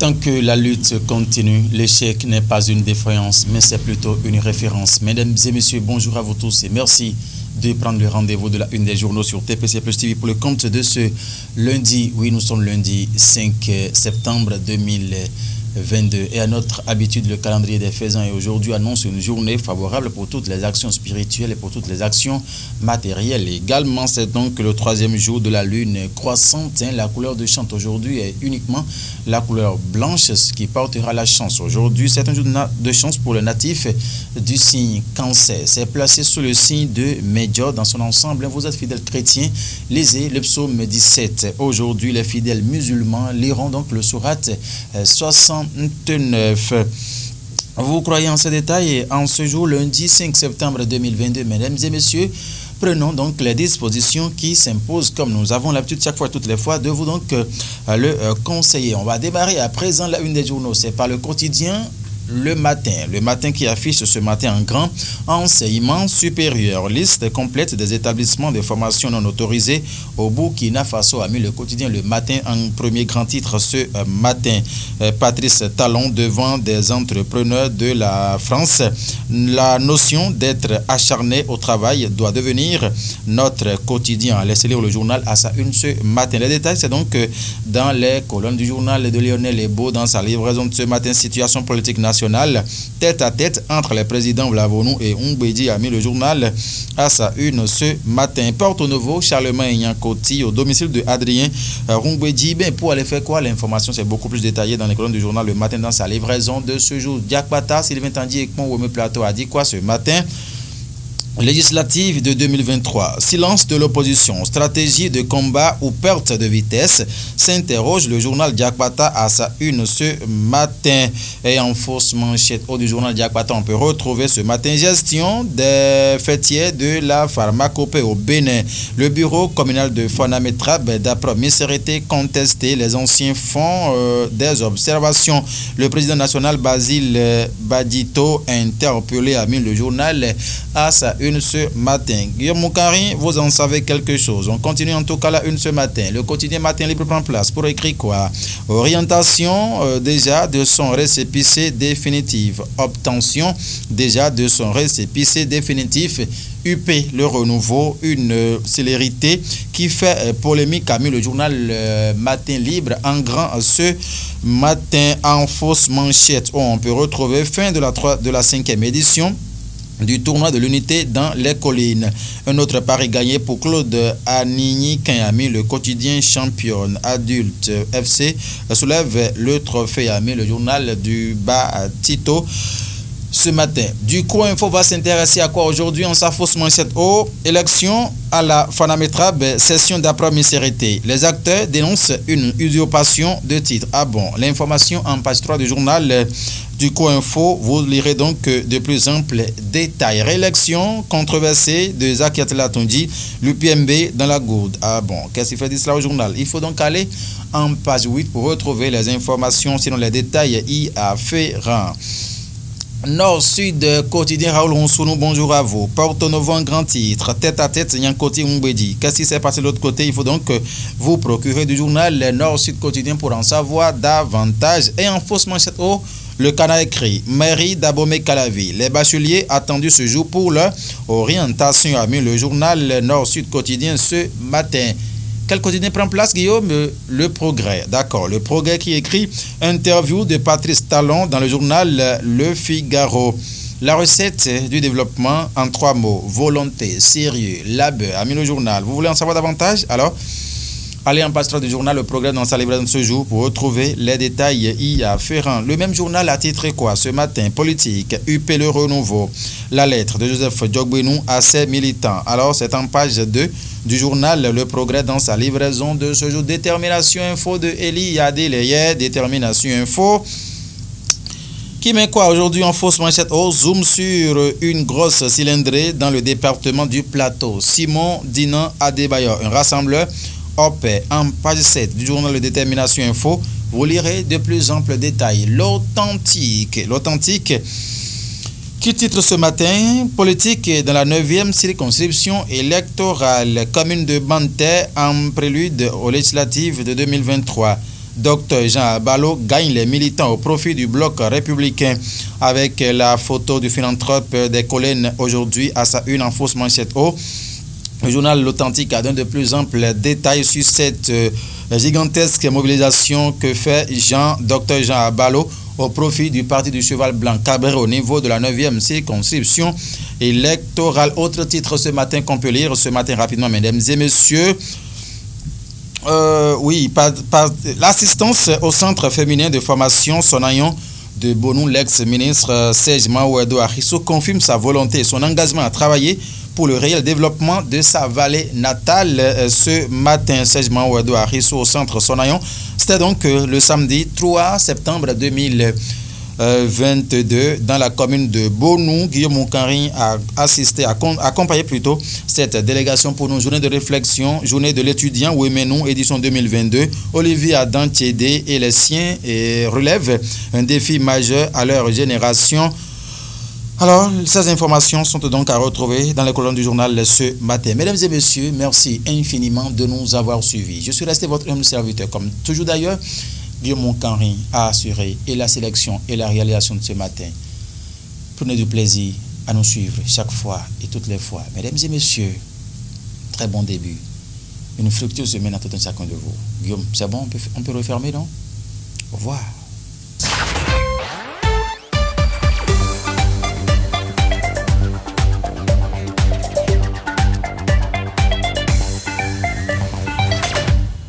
Tant que la lutte continue, l'échec n'est pas une défaillance, mais c'est plutôt une référence. Mesdames et messieurs, bonjour à vous tous et merci de prendre le rendez-vous de la une des journaux sur TPC Plus TV pour le compte de ce lundi. Oui, nous sommes lundi 5 septembre 2022 et à notre habitude, le calendrier des faisans et aujourd'hui annonce une journée favorable pour toutes les actions spirituelles et pour toutes les actions matérielles. Également, c'est donc le troisième jour de la lune croissante. La couleur de chante aujourd'hui est uniquement la couleur blanche, ce qui portera la chance. Aujourd'hui, c'est un jour de chance pour le natif du signe Cancer. C'est placé sous le signe de Médior dans son ensemble. Vous êtes fidèles chrétiens, lisez le psaume 17. Aujourd'hui, les fidèles musulmans liront donc le sourate 69. Vous croyez en ces détails en ce jour, lundi 5 septembre 2022, mesdames et messieurs. Prenons donc les dispositions qui s'imposent, comme nous avons l'habitude chaque fois, toutes les fois, de vous donc le conseiller. On va démarrer à présent la une des journaux. C'est par le quotidien Le Matin qui affiche ce matin en grand enseignement supérieur. Liste complète des établissements de formation non autorisés au Burkina Faso a mis le quotidien Le Matin en premier grand titre ce matin. Patrice Talon devant des entrepreneurs de la France. La notion d'être acharné au travail doit devenir notre quotidien. Laissez lire le journal à sa une ce matin. Les détails, c'est donc dans les colonnes du journal de Lionel Ebo dans sa livraison de ce matin. Situation politique nationale. Tête à tête entre les présidents Vlavonou et Oumbedi a mis le journal à sa une ce matin. Porto Novo, Charlemagne Yankoti au domicile de Adrien Oumbedi. Pour aller faire quoi? L'information c'est beaucoup plus détaillée dans les colonnes du journal Le Matin dans sa livraison de ce jour. Diakbata, Sylvain Tandier et Kmon Plateau a dit quoi ce matin? Législative de 2023, silence de l'opposition, stratégie de combat ou perte de vitesse, s'interroge le journal Diakbata à sa une ce matin. Et en fausse manchette du journal Diakbata, on peut retrouver ce matin gestion des fêtiers de la pharmacopée au Bénin. Le bureau communal de Fonametrab d'après Misérité contesté, les anciens font des observations. Le président national Basile Badito interpellé a mis le journal à sa une ce matin. Guillaume Moukari, vous en savez quelque chose. On continue en tout cas la une ce matin. Le quotidien Matin Libre prend place pour écrire quoi? Orientation déjà de son récépissé définitif. Obtention déjà de son récépissé définitif. UP, le renouveau, une célérité qui fait polémique a mis le journal Matin Libre en grand ce matin en fausse manchette. On peut retrouver fin de la 5e édition du tournoi de l'unité dans les collines. Un autre pari gagné pour Claude Anigny Kanyami, le quotidien championne adulte FC soulève le trophée a mis le journal du bas Tito ce matin. Du coup, Info va s'intéresser à quoi aujourd'hui en sa fausse manchette? Élection à la Fonametrab, session d'après-misérité. Les acteurs dénoncent une usurpation de titre. Ah bon, l'information en page 3 du journal du Co-Info, vous lirez donc de plus amples détails. Réélection controversée de Zakiat Latondi, l'UPMB dans la gourde. Ah bon, qu'est-ce qu'il fait de cela au journal? Il faut donc aller en page 8 pour retrouver les informations, sinon les détails y afférents. Nord-Sud, quotidien Raoul Ronsounou, bonjour à vous. Porto Novo en grand titre, tête à tête, Nyankoti Oumbedi. Qu'est-ce qui s'est passé de l'autre côté? Il faut donc vous procurer du journal Nord-Sud quotidien pour en savoir davantage. Et en fausse manchette, le Canard écrit Mairie d'Abomey Calavi. Les bacheliers attendus ce jour pour leur orientation a mis le journal Nord-Sud quotidien ce matin. Quel quotidien prend place, Guillaume? Le Progrès. D'accord. Le Progrès qui écrit interview de Patrice Talon dans le journal Le Figaro. La recette du développement en 3 mots. Volonté, sérieux, labeur. A mis le journal. Vous voulez en savoir davantage? Alors, allez en page 3 du journal Le Progrès dans sa livraison de ce jour pour retrouver les détails y afférents. Le même journal a titré quoi ce matin? Politique, UP le renouveau. La lettre de Joseph Djogbenou à ses militants. Alors, c'est en page 2 du journal Le Progrès dans sa livraison de ce jour. Détermination info de Eli Yadeleye. Détermination info qui met quoi aujourd'hui en fausse manchette? Zoom sur une grosse cylindrée dans le département du Plateau. Simon Dinan Adebayor, un rassembleur OPE, en page 7 du journal Détermination Info. Vous lirez de plus amples détails. L'authentique qui titre ce matin politique dans la 9e circonscription électorale, commune de Banté en prélude aux législatives de 2023. Dr Jean Abalo gagne les militants au profit du bloc républicain. Avec la photo du philanthrope des collines aujourd'hui à sa une en fausse manchette haut. Le journal L'Authentique a donné de plus amples détails sur cette gigantesque mobilisation que fait Dr Jean Abalo au profit du parti du Cheval Blanc Cabré au niveau de la 9e circonscription électorale. Autre titre ce matin qu'on peut lire ce matin rapidement, mesdames et messieurs. L'assistance au centre féminin de formation Sonayon de Bonou, l'ex-ministre Serge Mahouedo Arisso confirme sa volonté et son engagement à travailler pour le réel développement de sa vallée natale. Ce matin, Serge Mahouedo Arisso au centre Sonayon. C'était donc le samedi 3 septembre 2022 dans la commune de Bonou. Guillaume Moukanri a assisté, accompagné plutôt cette délégation pour une journée de réflexion, journée de l'étudiant Ouémenou, édition 2022. Olivier Adam Thiédé et les siens relèvent un défi majeur à leur génération. Alors, ces informations sont donc à retrouver dans les colonnes du journal ce matin. Mesdames et messieurs, merci infiniment de nous avoir suivis. Je suis resté votre humble serviteur, comme toujours d'ailleurs. Guillaume Moukanri a assuré et la sélection et la réalisation de ce matin. Prenez du plaisir à nous suivre chaque fois et toutes les fois. Mesdames et messieurs, très bon début. Une fructueuse semaine à tout un chacun de vous. Guillaume, c'est bon, on peut refermer, non? Au revoir.